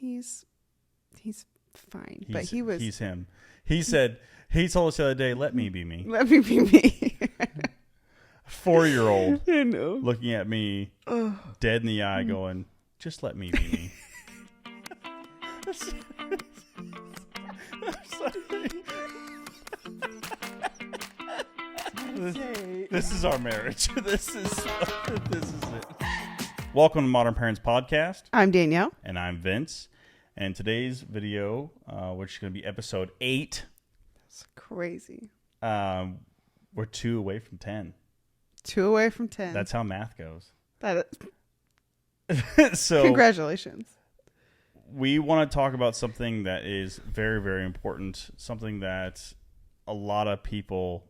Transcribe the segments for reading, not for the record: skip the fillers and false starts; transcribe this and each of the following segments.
He's fine. But he's him. He said, he told us the other day, let me be me. Let me be me. 4-year-old I know. looking at me dead in the eye going, just let me be me. This is our marriage. This is it. Welcome to Modern Parents Podcast. I'm Danielle. And I'm Vince. And today's video, which is going to be episode 8. That's crazy. We're 2 away from 10. 2 away from 10. That's how math goes. That is. So congratulations. We want to talk about something that is very, very important. Something that a lot of people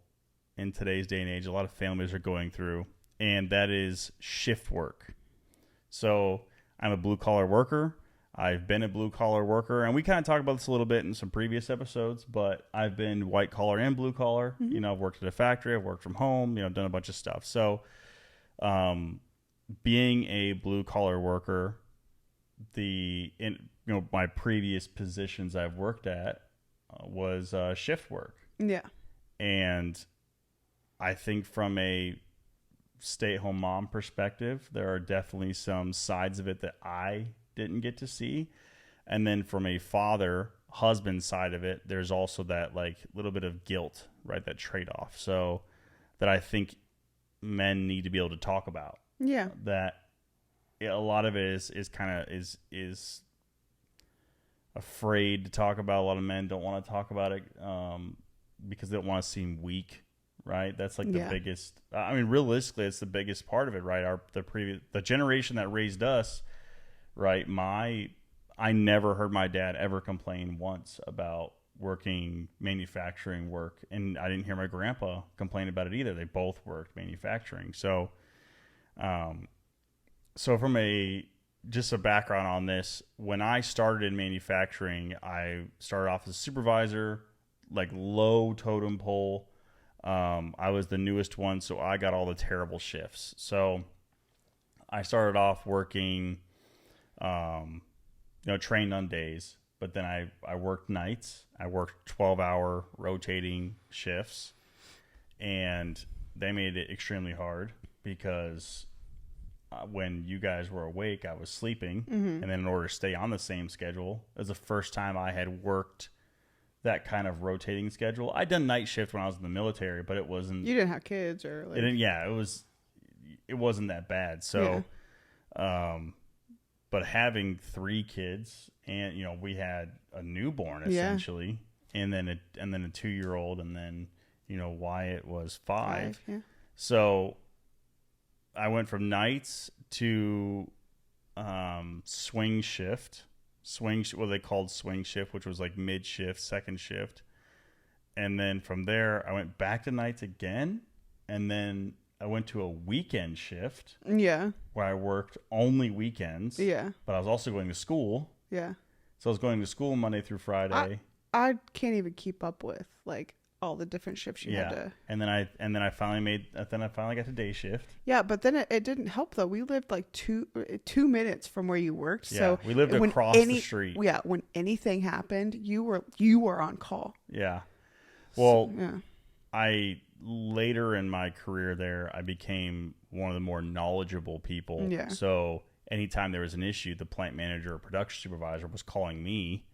in today's day and age, a lot of families are going through. And that is shift work. So I'm a blue-collar worker. I've been a blue-collar worker. And we kind of talked about this a little bit in some previous episodes. But I've been white-collar and blue-collar. Mm-hmm. You know, I've worked at a factory. I've worked from home. You know, done a bunch of stuff. So being a blue-collar worker, my previous positions I've worked at was shift work. Yeah. And I think from a stay-at-home mom perspective, there are definitely some sides of it that I didn't get to see. And then from a husband side of it, there's also that like little bit of guilt, right? That trade-off. So that I think men need to be able to talk about. Yeah. That a lot of it is afraid to talk about. A lot of men don't want to talk about it because they don't want to seem weak. Right, that's like the biggest. I mean, realistically, it's the biggest part of it, right? The generation that raised us, right? I never heard my dad ever complain once about working manufacturing work, and I didn't hear my grandpa complain about it either. They both worked manufacturing, so from just a background on this, when I started in manufacturing, I started off as a supervisor, like low totem pole. I was the newest one, so I got all the terrible shifts. So I started off working, trained on days, but then I worked nights. I worked 12-hour rotating shifts, and they made it extremely hard because when you guys were awake, I was sleeping. Mm-hmm. And then in order to stay on the same schedule, it was the first time I had worked that kind of rotating schedule. I'd done night shift when I was in the military, but it wasn't. You didn't have kids or like. It wasn't that bad. So, but having 3 kids and we had a newborn essentially, and then a 2-year-old, and then Wyatt was 5. Yeah. So I went from nights to swing shift. What they called swing shift, which was like mid shift, second shift. And then from there, I went back to nights again. And then I went to a weekend shift. Yeah. Where I worked only weekends. Yeah. But I was also going to school. Yeah. So I was going to school Monday through Friday. I can't even keep up with like all the different shifts you had to. And then I finally got to day shift. Yeah, but then it didn't help though. We lived like 2 minutes from where you worked. Yeah, so we lived across the street. Yeah, when anything happened, you were on call. Yeah. Well, I later in my career there, I became one of the more knowledgeable people. Yeah. So anytime there was an issue, the plant manager or production supervisor was calling me,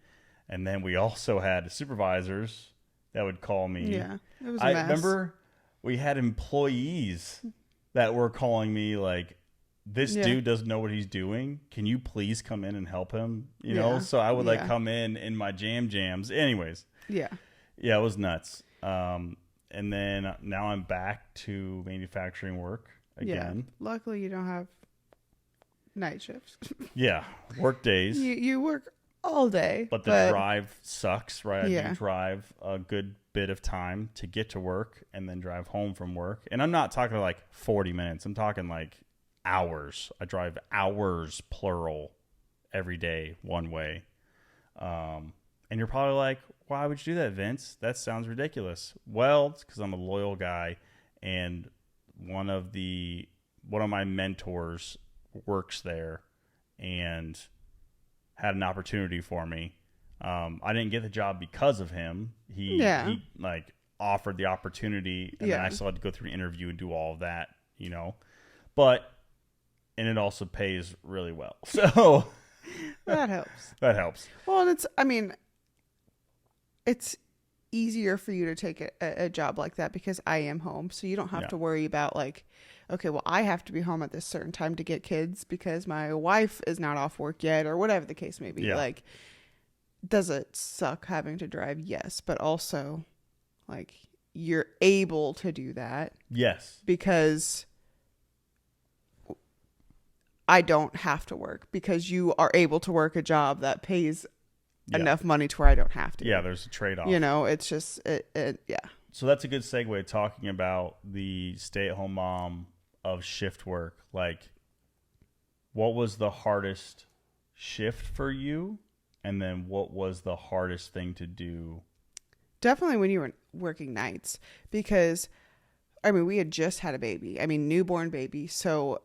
and then we also had supervisors that would call me. Yeah, it was a I mess. remember we had employees that were calling me like, this dude doesn't know what he's doing. Can you please come in and help him? You know? So I would like come in my jams. Anyways. Yeah. Yeah, it was nuts. And then now I'm back to manufacturing work again. Yeah. Luckily you don't have night shifts. Yeah. Work days. You work all day. But the drive sucks, right? Yeah. I do drive a good bit of time to get to work and then drive home from work. And I'm not talking like 40 minutes. I'm talking like hours. I drive hours, plural, every day, one way. And you're probably like, why would you do that, Vince? That sounds ridiculous. Well, it's because I'm a loyal guy, and one of my mentors works there, and had an opportunity for me. I didn't get the job because of him. He like offered the opportunity, and then I still had to go through an interview and do all of that, you know. But and it also pays really well, so that helps. That helps. Well, it's easier for you to take a job like that because I am home, so you don't have to worry about like, okay, well, I have to be home at this certain time to get kids because my wife is not off work yet, or whatever the case may be. Yeah. Like, does it suck having to drive? Yes, but also, like, you're able to do that. Yes. Because I don't have to work, because you are able to work a job that pays enough money to where I don't have to. Yeah, there's a trade-off. You know, it's just, So that's a good segue talking about the stay-at-home mom of shift work. Like, what was the hardest shift for you? And then what was the hardest thing to do? Definitely when you were working nights, because, I mean, we had just had a baby. I mean, newborn baby. So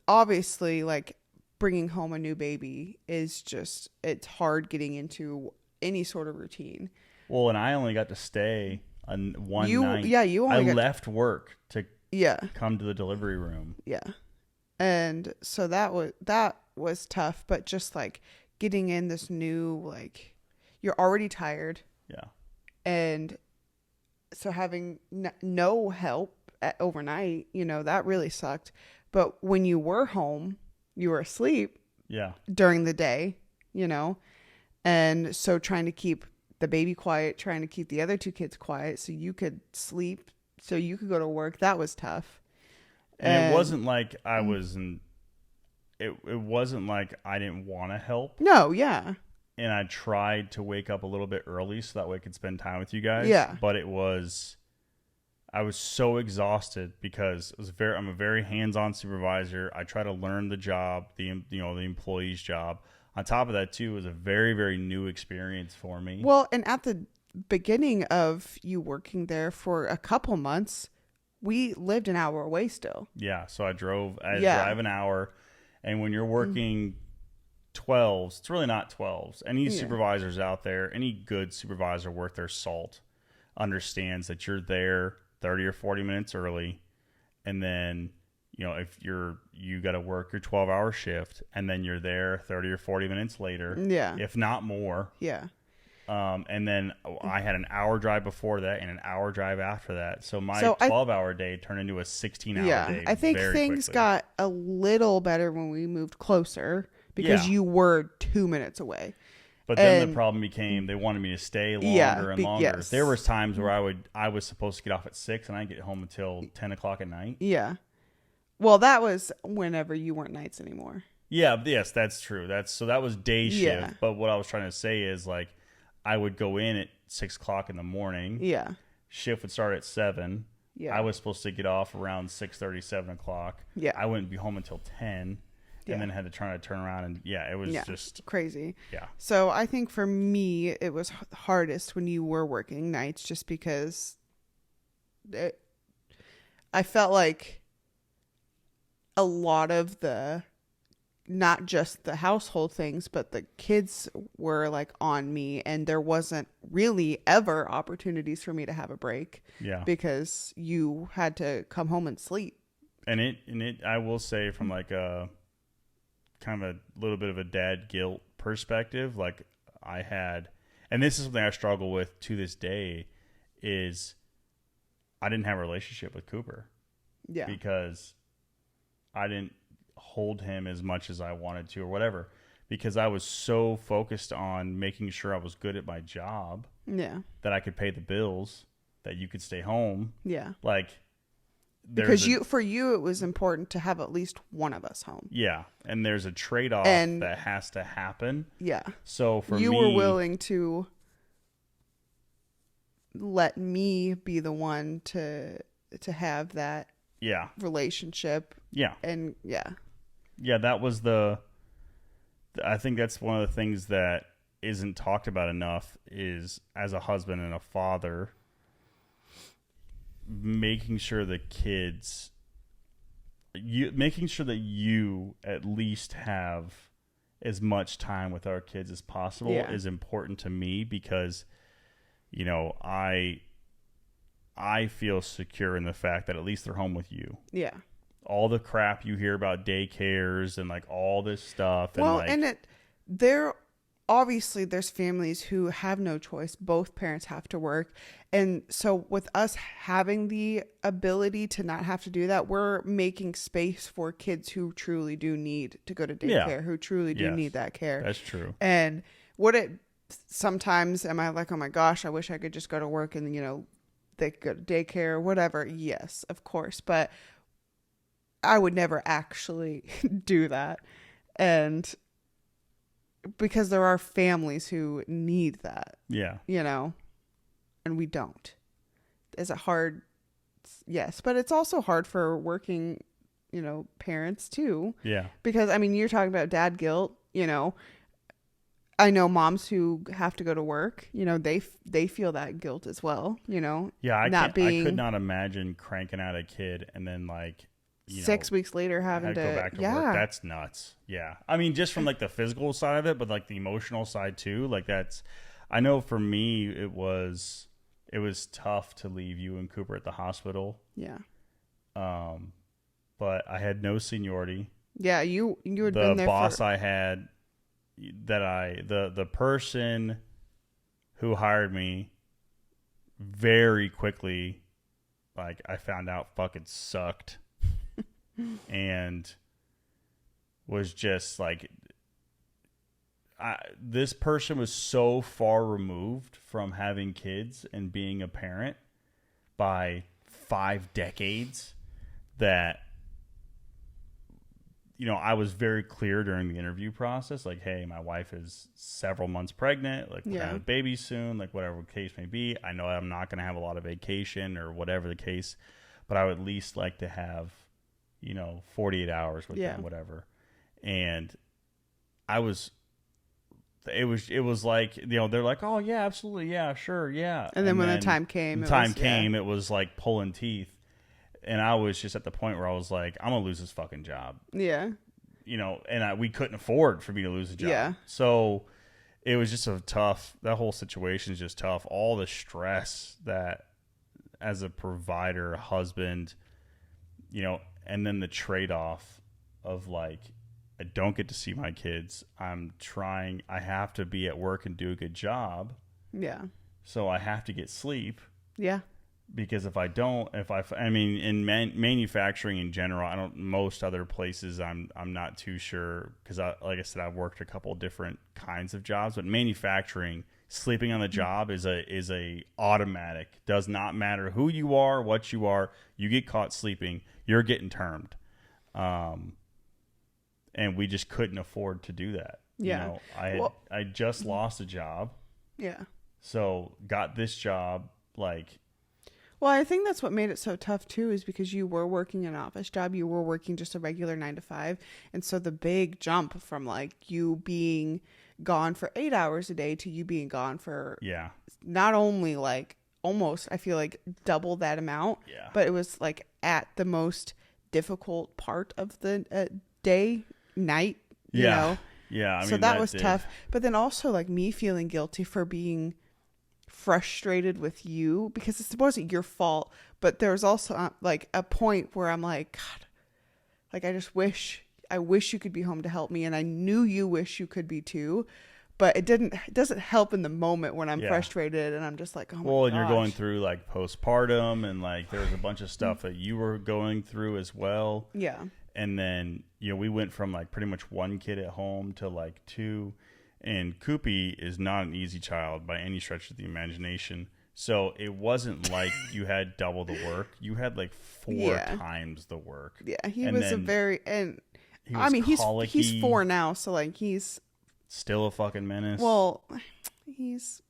obviously, like, bringing home a new baby is just, it's hard getting into any sort of routine. Well, and I only got to stay one night. Yeah, you only left work to come to the delivery room. Yeah. And so that was tough, but just like getting in this new, like, you're already tired. Yeah. And so having no help overnight, you know, that really sucked. But when you were home, you were asleep during the day, you know, and so trying to keep the baby quiet, trying to keep the other two kids quiet so you could sleep, so you could go to work. That was tough. And it wasn't like I wasn't, it wasn't like I didn't want to help. No, yeah. And I tried to wake up a little bit early so that way I could spend time with you guys. Yeah. But I was so exhausted because I'm a very hands-on supervisor. I try to learn the job, the employee's job. On top of that, too, it was a very, very new experience for me. Well, and at the beginning of you working there for a couple months, we lived an hour away still. Yeah, so I drive an hour, and when you're working 12s, it's really not 12s. Any supervisors out there, any good supervisor worth their salt understands that you're there 30 or 40 minutes early, and then, you know, if you got to work your 12-hour shift, and then you're there 30 or 40 minutes later, if not more. Yeah. And then I had an hour drive before that and an hour drive after that. So my 12-hour day turned into a 16-hour day. I think things got a little better when we moved closer because you were 2 minutes away. But then the problem became they wanted me to stay longer and longer. Yes. There was times where I was supposed to get off at 6 and I get home until 10 o'clock at night. Yeah. Well, that was whenever you weren't nights anymore. Yeah. Yes, that's true. So that was day shift. Yeah. But what I was trying to say is, like, I would go in at 6 o'clock in the morning. Yeah. Shift would start at 7. Yeah. I was supposed to get off around 6:30, 7 o'clock. Yeah. I wouldn't be home until 10. And then had to try to turn around, and it was just crazy. Yeah. So I think for me, it was hardest when you were working nights, just because I felt like a lot of not just the household things, but the kids were like on me, and there wasn't really ever opportunities for me to have a break. Yeah. Because you had to come home and sleep. And it I will say, from like a kind of a little bit of a dad guilt perspective, like I had, and this is something I struggle with to this day, is I didn't have a relationship with Cooper. Yeah. Because I didn't hold him as much as I wanted to, or whatever, because I was so focused on making sure I was good at my job. Yeah. That I could pay the bills, that you could stay home. Yeah. Like, because for you it was important to have at least one of us home. Yeah, and there's a trade-off that has to happen. Yeah. So for you were willing to let me be the one to have that relationship. Yeah. And that was I think that's one of the things that isn't talked about enough, is as a husband and a father, making sure the kids, making sure that you at least have as much time with our kids as possible is important to me because, you know, I feel secure in the fact that at least they're home with you. Yeah. All the crap you hear about daycares and like all this stuff. Well, and obviously there's families who have no choice. Both parents have to work. And so with us having the ability to not have to do that, we're making space for kids who truly do need to go to daycare, who truly do need that care. That's true. And sometimes am I like, oh my gosh, I wish I could just go to work and, you know, they could go to daycare or whatever. Yes, of course. But I would never actually do that. And because there are families who need that. Yeah. You know, and we don't. Is it hard? Yes. But it's also hard for working, you know, parents too. Yeah. Because, I mean, you're talking about dad guilt, you know. I know moms who have to go to work, you know, they feel that guilt as well, you know. Yeah, I could not imagine cranking out a kid and then like, 6 weeks later having to go back to work. That's nuts. Yeah. I mean, just from like the physical side of it, but like the emotional side too. Like I know for me, it was tough to leave you and Cooper at the hospital. Yeah. But I had no seniority. Yeah. You had been there. The boss I had the person who hired me very quickly, like I found out fucking sucked. And was just like, this person was so far removed from having kids and being a parent by 5 decades that, you know, I was very clear during the interview process, like, hey, my wife is several months pregnant, like, we're going to have a baby soon, like, whatever the case may be. I know I'm not going to have a lot of vacation or whatever the case, but I would at least like to have, you know, 48 hours with them, whatever. And it was like, you know, they're like, oh yeah, absolutely. Yeah, sure. Yeah. And then when the time came, it was like pulling teeth. And I was just at the point where I was like, I'm going to lose this fucking job. Yeah. You know, and we couldn't afford for me to lose a job. Yeah. So it was just that whole situation is just tough. All the stress that as a provider, husband, you know, and then the trade-off of like, I don't get to see my kids. I have to be at work and do a good job. Yeah. So I have to get sleep. Yeah. Because if I don't, I mean, in manufacturing in general, most other places, I'm not too sure. Because like I said, I've worked a couple of different kinds of jobs, but manufacturing, sleeping on the job is a automatic. Does not matter who you are, what you are. You get caught sleeping, you're getting termed. And we just couldn't afford to do that. Yeah. You know, I just lost a job. Yeah. So got this job like. Well, I think that's what made it so tough too, is because you were working an office job, you were working just a regular 9 to 5, and so the big jump from like you being gone for 8 hours a day to you being gone for not only like almost, I feel like double that amount, but it was like at the most difficult part of the night, you know. Yeah, I mean, so that was tough. But then also like me feeling guilty for being frustrated with you because it wasn't your fault, but there was also like a point where I'm like, God, like I wish you could be home to help me, and I knew you wish you could be too, but it doesn't help in the moment when I'm frustrated and I'm just like, oh my gosh. And you're going through like postpartum and like there was a bunch of stuff that you were going through as well. Yeah. And then, you know, we went from like pretty much 1 kid at home to like 2. And Koopy is not an easy child by any stretch of the imagination. So it wasn't like you had double the work. You had like 4 times the work. Yeah, he's 4 now, so like he's still a fucking menace. Well, he's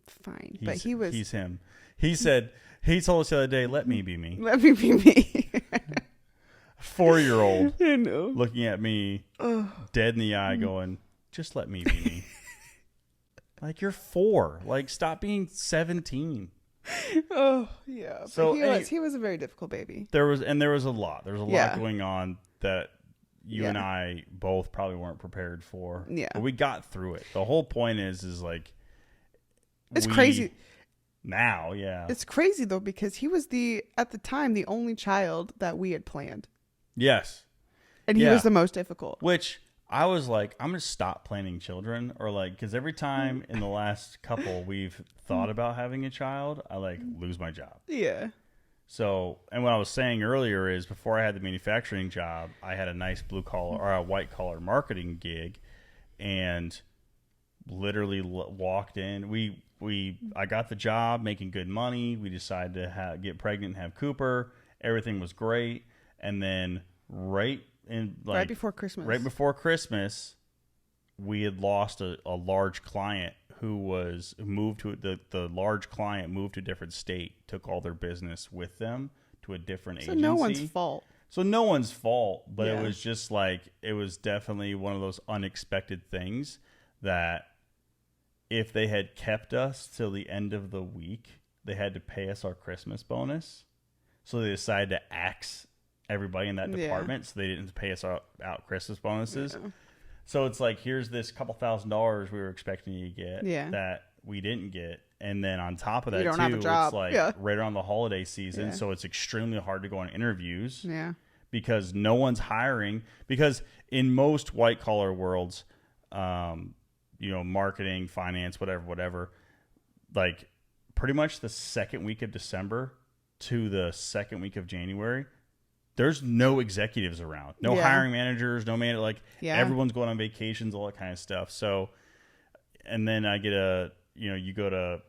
fine, but he's him. He told us the other day, "Let me be me. Let me be me." 4-year-old looking at me dead in the eye, going, just let me be me. Like, you're 4. Like, stop being 17. Oh, yeah. So he was a very difficult baby. There was a lot. There was a lot going on that, you and I both probably weren't prepared for. Yeah. But we got through it. The whole point is like, it's crazy. Now, yeah. It's crazy though, because he was at the time, the only child that we had planned. Yes. And he was the most difficult. Which I was like, I'm going to stop planning children, or like, because every time in the last couple we've thought about having a child, I like lose my job. Yeah. So, and what I was saying earlier is before I had the manufacturing job, I had a nice blue collar or a white collar marketing gig, and literally walked in. I got the job, making good money. We decided to get pregnant and have Cooper. Everything was great. And then right before Christmas, we had lost a large client who moved to the large client moved to a different state, took all their business with them to a different agency. No one's fault. So no one's fault, but it was just like, it was definitely one of those unexpected things that if they had kept us till the end of the week, they had to pay us our Christmas bonus. So they decided to axe everybody in that department, so they didn't pay us out Christmas bonuses. Yeah. So it's like, here's this couple $1,000s we were expecting you to get that we didn't get. And then on top of that, too, it's like right around the holiday season. Yeah. So it's extremely hard to go on interviews. Yeah. Because no one's hiring. Because in most white collar worlds, marketing, finance, whatever, like pretty much the second week of December to the second week of January, there's no executives around, no hiring managers, no man, like everyone's going on vacations, all that kind of stuff. So, and then I get you go to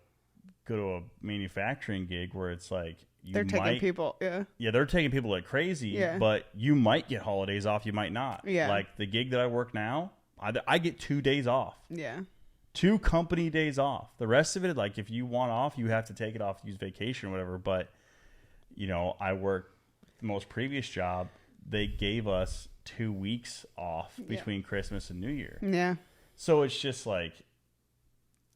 a manufacturing gig where it's like, taking people. Yeah. They're taking people like crazy, but you might get holidays off. You might not. Yeah. Like the gig that I work now, I get 2 days off. Yeah. 2 company days off. The rest of it, like if you want off, you have to take it off, use vacation or whatever. But, I worked the most previous job. They gave us 2 weeks off between Christmas and New Year. Yeah. So it's just like,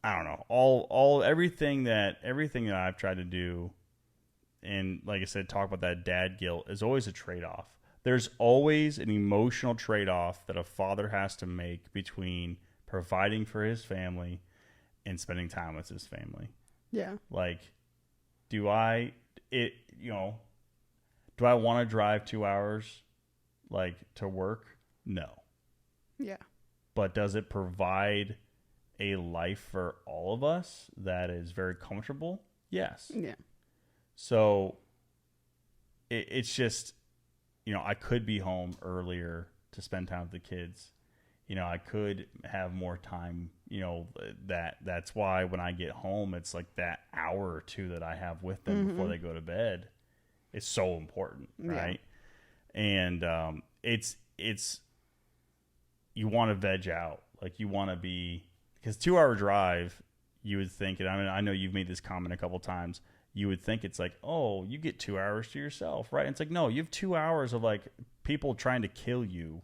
I don't know, everything that I've tried to do. And like I said, talk about that dad guilt is always a trade-off. There's always an emotional trade-off that a father has to make between providing for his family and spending time with his family. Yeah. Like, do I want to drive 2 hours like to work? No. Yeah. But does it provide a life for all of us that is very comfortable? Yes. Yeah. So it's just, I could be home earlier to spend time with the kids. I could have more time, that's why when I get home, it's like that hour or 2 that I have with them before they go to bed. It's so important. Right. Yeah. And, it's, you want to veg out. Like you want to be, because 2-hour drive, you would think, and I know you've made this comment a couple times, you would think it's like, oh, you get 2 hours to yourself, right? And it's like, no, you have 2 hours of like people trying to kill you.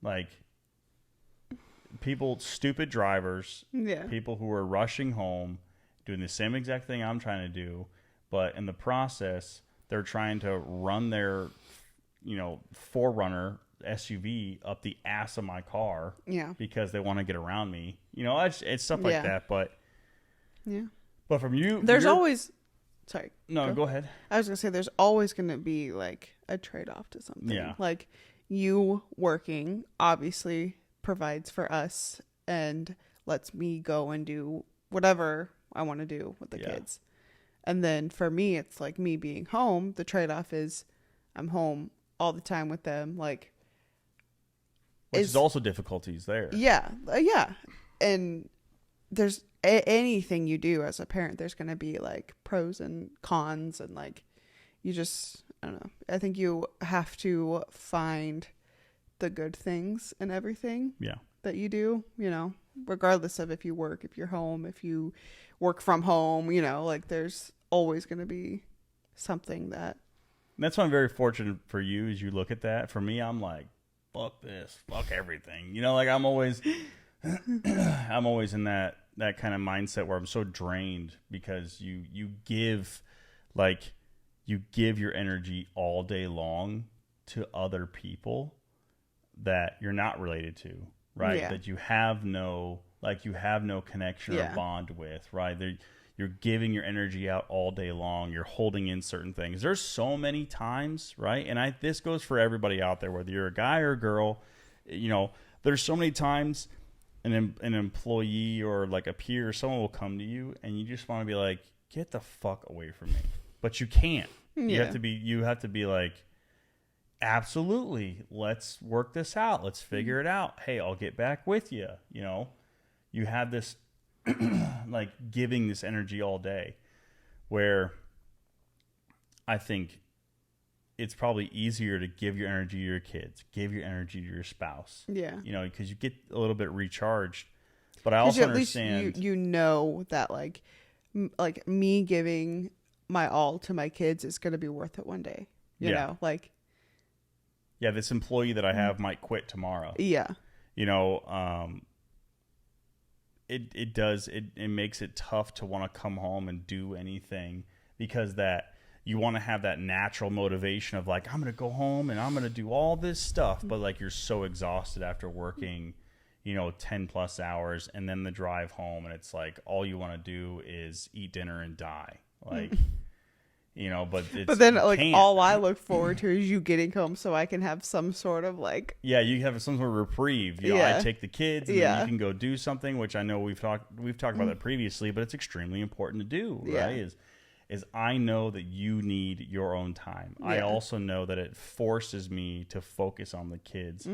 Like people, stupid drivers, people who are rushing home, doing the same exact thing I'm trying to do. But in the process, they're trying to run their, 4Runner SUV up the ass of my car because they want to get around me. It's stuff like that. But But from you, there's always. Sorry. No, go ahead. I was gonna say there's always gonna be like a trade-off to something. Yeah. Like you working obviously provides for us and lets me go and do whatever I want to do with the kids. And then for me, it's like me being home. The trade-off is I'm home all the time with them. Like, which is also difficulties there. Yeah. Yeah. And there's anything you do as a parent, there's going to be like pros and cons. And like, I don't know. I think you have to find the good things in everything that you do, regardless of if you work, if you're home, if you work from home, like there's always going to be something that. And that's why I'm very fortunate for you as you look at that. For me, I'm like, fuck this, fuck everything. Like I'm always in that kind of mindset where I'm so drained because you give your energy all day long to other people. that you're not related to, right? Yeah. That you have no connection or bond with, right? You're giving your energy out all day long. You're holding in certain things. There's so many times, right? And this goes for everybody out there, whether you're a guy or a girl. There's so many times an employee or like a peer or someone will come to you and you just want to be like, get the fuck away from me. But you can't. Yeah. You have to be like, absolutely, let's work this out. Let's figure it out. Hey, I'll get back with you. You have this like giving this energy all day, where I think it's probably easier to give your energy to your kids, give your energy to your spouse. Yeah. Because you get a little bit recharged. But I also understand. Least you know that like me giving my all to my kids is going to be worth it one day. You know, like. Yeah, this employee that I have might quit tomorrow. Yeah. It makes it tough to want to come home and do anything, because that you want to have that natural motivation of like, I'm going to go home and I'm going to do all this stuff. But like, you're so exhausted after working, 10 plus hours, and then the drive home, and it's like, all you want to do is eat dinner and die. Like, but then like all I look forward to is you getting home so I can have some sort of like, you have some sort of reprieve. I take the kids and then you can go do something, which I know we've talked about that previously, but it's extremely important to do, right? Is I know that you need your own time. I also know that it forces me to focus on the kids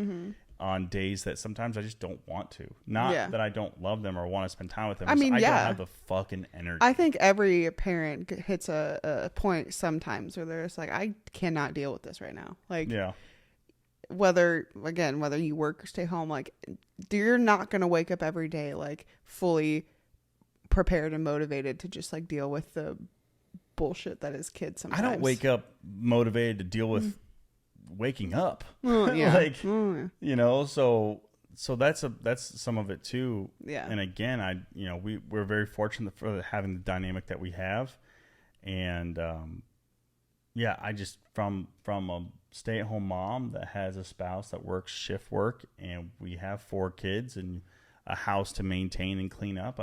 on days that sometimes I just don't want to. Not that I don't love them or want to spend time with them. I don't have the fucking energy. I think every parent hits a point sometimes where they're just like, I cannot deal with this right now. Like, whether you work or stay home, like, you're not going to wake up every day like fully prepared and motivated to just like deal with the bullshit that is kids sometimes. I don't wake up motivated to deal with waking up. So that's some of it too. Yeah. And again, we're very fortunate for having the dynamic that we have. And I just from a stay-at-home mom that has a spouse that works shift work, and we have 4 kids and a house to maintain and clean up.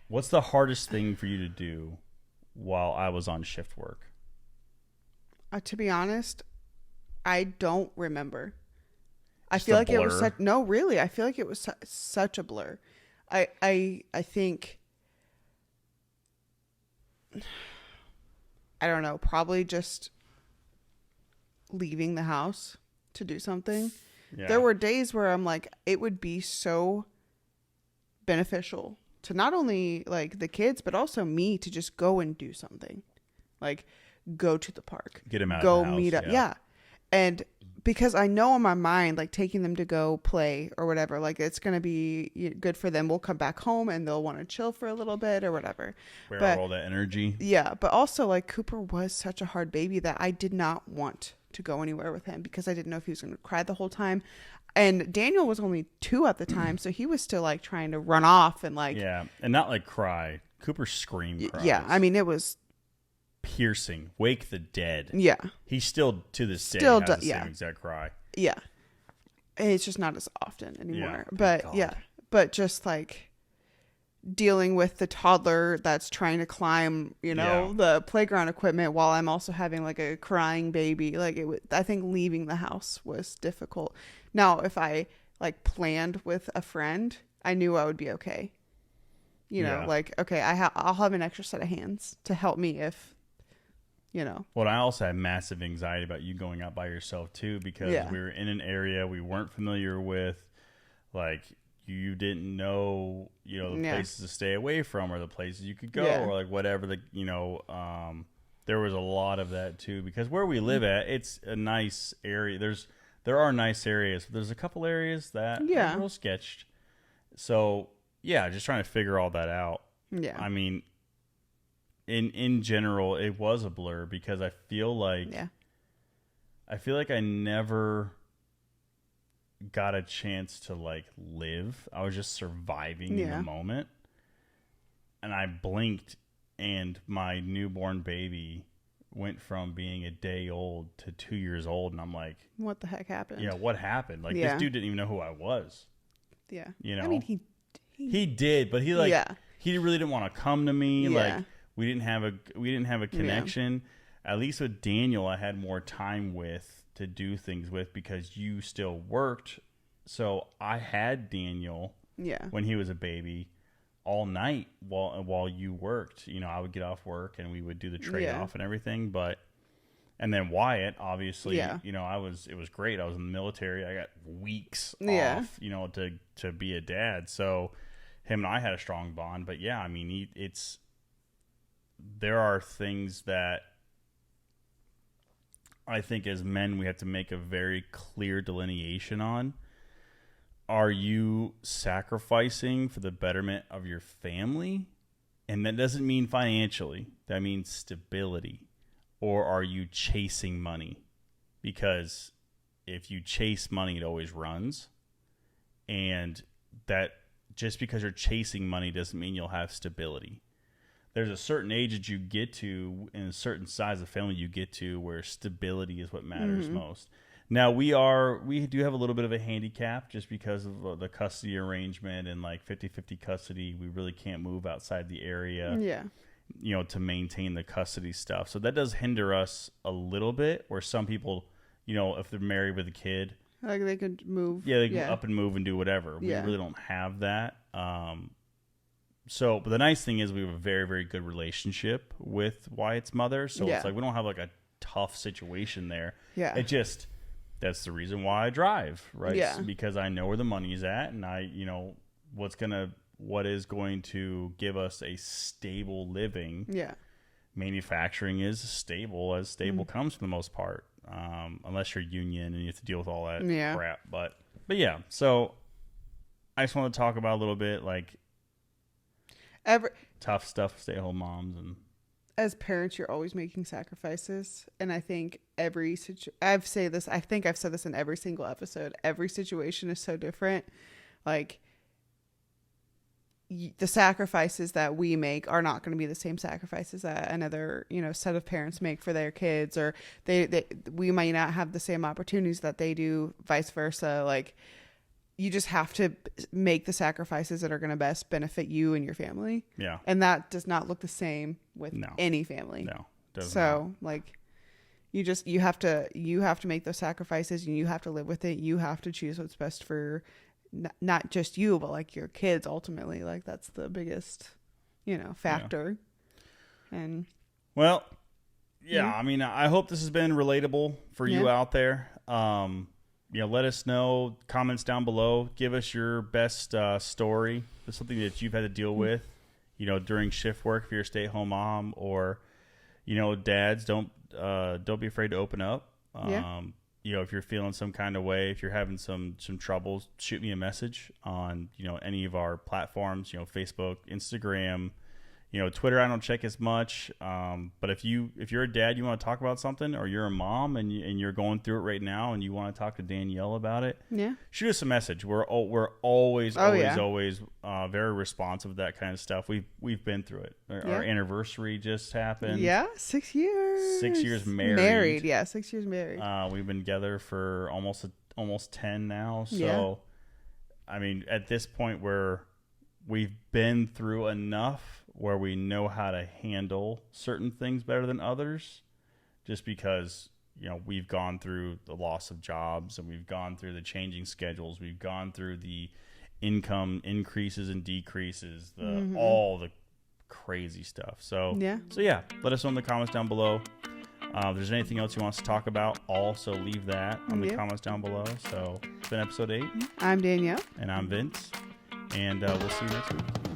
What's the hardest thing for you to do while I was on shift work? To be honest, I don't remember. I feel like it was no, really. I feel like it was such a blur. I think, I don't know, probably just leaving the house to do something. Yeah. There were days where I'm like, it would be so beneficial to not only like the kids, but also me to just go and do something. Like, go to the park, get him out of the house, meet up. Yeah. And because I know in my mind, like taking them to go play or whatever, like it's going to be good for them. We'll come back home and they'll want to chill for a little bit or whatever. All that energy. Yeah. But also like Cooper was such a hard baby that I did not want to go anywhere with him because I didn't know if he was going to cry the whole time. And Daniel was only 2 at the time. So he was still like trying to run off and like. Yeah. And not like cry. Cooper screamed. Yeah. I mean, it was piercing, wake the dead. Yeah. He still to this day has the same exact cry. Yeah. It's just not as often anymore. Yeah. But just like dealing with the toddler that's trying to climb, the playground equipment while I'm also having like a crying baby. Like I think leaving the house was difficult. Now, if I like planned with a friend, I knew I would be okay. Like, okay, I'll have an extra set of hands to help me if, Well, I also had massive anxiety about you going out by yourself too, because we were in an area we weren't familiar with. Like, you didn't know, the places to stay away from or the places you could go or like whatever there was a lot of that too, because where we live at, it's a nice area. There are nice areas. But there's a couple areas that are a little sketched. So just trying to figure all that out. Yeah. I mean, in general, it was a blur because I feel like I never got a chance to like live. I was just surviving in the moment. And I blinked and my newborn baby went from being a day old to 2 years old, and I'm like, what the heck happened? Yeah, what happened? Like, this dude didn't even know who I was. Yeah. You know? I mean, he did, but he really didn't want to come to me. Yeah. Like, we didn't have a connection. Yeah. At least with Daniel, I had more time to do things with, because you still worked. So I had Daniel when he was a baby all night while you worked. You know, I would get off work and we would do the trade-off and everything. And then Wyatt, obviously, you know, it was great. I was in the military. I got weeks off, you know, to be a dad. So him and I had a strong bond. But yeah, I mean, there are things that I think as men we have to make a very clear delineation on. Are you sacrificing for the betterment of your family? And that doesn't mean financially. That means stability. Or are you chasing money? Because if you chase money, it always runs. And that just because you're chasing money doesn't mean you'll have stability. There's a certain age that you get to and a certain size of family you get to where stability is what matters most. Now, we do have a little bit of a handicap just because of the custody arrangement and like 50-50 custody. We really can't move outside the area, you know, to maintain the custody stuff. So that does hinder us a little bit, where some people, you know, if they're married with a kid, like they could move. Yeah, they can up and move and do whatever. We really don't have that. But the nice thing is we have a very, very good relationship with Wyatt's mother. So it's like we don't have like a tough situation there. Yeah. That's the reason why I drive, right? Yeah. Because I know where the money is at, and you know, what is going to give us a stable living. Yeah. Manufacturing is stable as stable comes for the most part. Unless you're union and you have to deal with all that crap. But yeah, so I just want to talk about a little bit like tough stuff, stay-at-home moms. And as parents, you're always making sacrifices. And I think I think I've said this in every single episode. Every situation is so different. Like, the sacrifices that we make are not going to be the same sacrifices that another, you know, set of parents make for their kids, or we might not have the same opportunities that they do, vice versa. Like, you just have to make the sacrifices that are going to best benefit you and your family. Yeah. And that does not look the same with any family. No. So not. Like, you have to make those sacrifices, and you have to live with it. You have to choose what's best for not just you, but like your kids ultimately. Like, that's the biggest, you know, factor. Yeah. And I mean, I hope this has been relatable for you out there. You know, let us know, comments down below. Give us your best story. It's something that you've had to deal with, you know, during shift work if you're a stay-at-home mom, or, you know, dads, don't be afraid to open up. You know, if you're feeling some kind of way, if you're having some troubles, shoot me a message on, you know, any of our platforms, you know, Facebook, Instagram, you know, Twitter. I don't check as much. But if you're a dad, you want to talk about something, or you're a mom and you're going through it right now and you want to talk to Danyelle about it, shoot us a message. We're always very responsive to that kind of stuff. We've been through it. Our anniversary just happened. Yeah, 6 years. 6 years married. Yeah, 6 years married. We've been together for almost 10 now. So, I mean, at this point where we've been through enough where we know how to handle certain things better than others, just because, you know, we've gone through the loss of jobs, and we've gone through the changing schedules. We've gone through the income increases and decreases, all the crazy stuff. So let us know in the comments down below. If there's anything else you want us to talk about, also leave that on the comments down below. So it's been episode 8. I'm Danyelle. And I'm Vince. And we'll see you next week.